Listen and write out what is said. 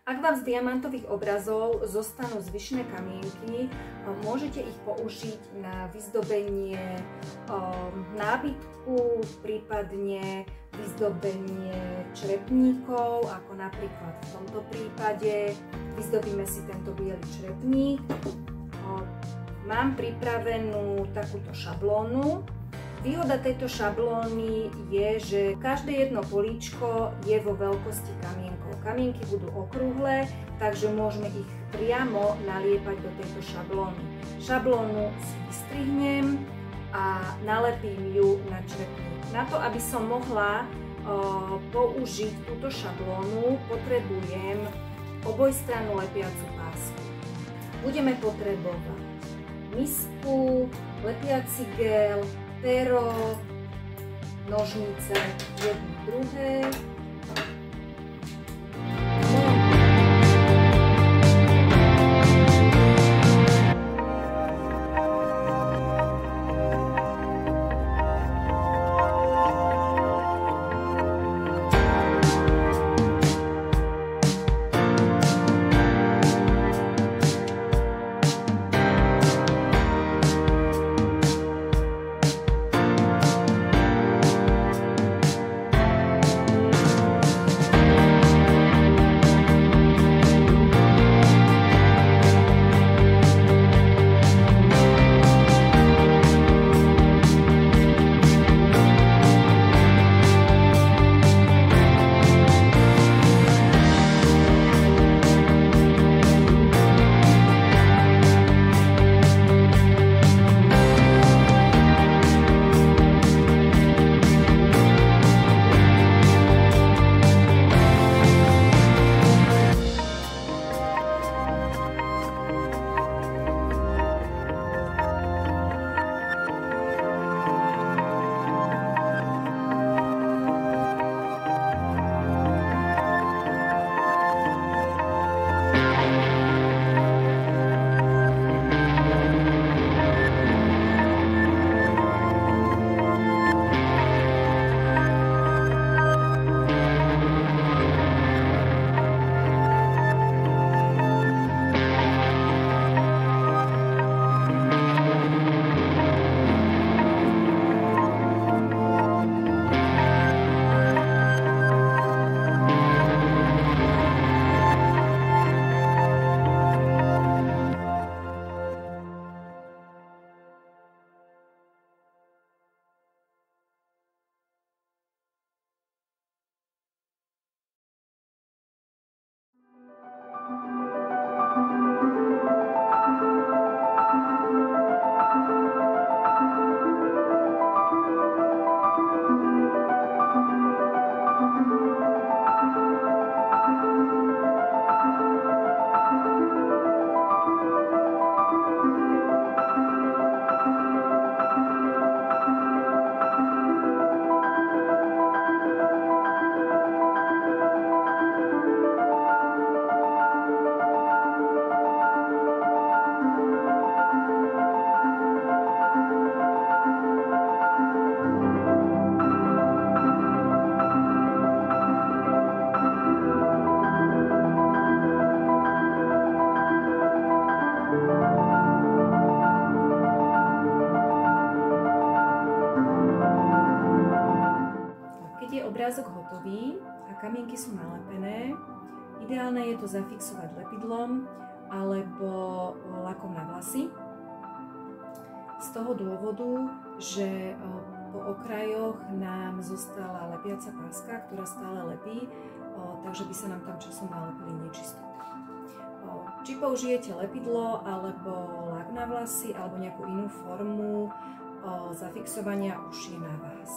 Ak vám z diamantových obrazov zostanú zvyšné kamienky, môžete ich použiť na vyzdobenie nábytku, prípadne vyzdobenie črepníkov, ako napríklad v tomto prípade. Vyzdobíme si tento biely črepník. Mám pripravenú takúto šablónu. Výhoda tejto šablóny je, že každé jedno políčko je vo veľkosti kamienkov. Kamienky budú okrúhle, takže môžeme ich priamo naliepať do tejto šablóny. Šablónu si vystrihnem a nalepím ju na črepník. Na to, aby som mohla použiť túto šablónu, potrebujem obojstrannú lepiacu pásku. Budeme potrebovať misku, lepiaci gel, pero, nožnice, jedno druhé. Obrázok hotový a kamienky sú nalepené. Ideálne je to zafixovať lepidlom alebo lakom na vlasy. Z toho dôvodu, že po okrajoch nám zostala lepiaca páska, ktorá stále lepí, takže by sa nám tam časom nalepili nečistoty. Či použijete lepidlo alebo lak na vlasy alebo nejakú inú formu zafixovania, už je na vás.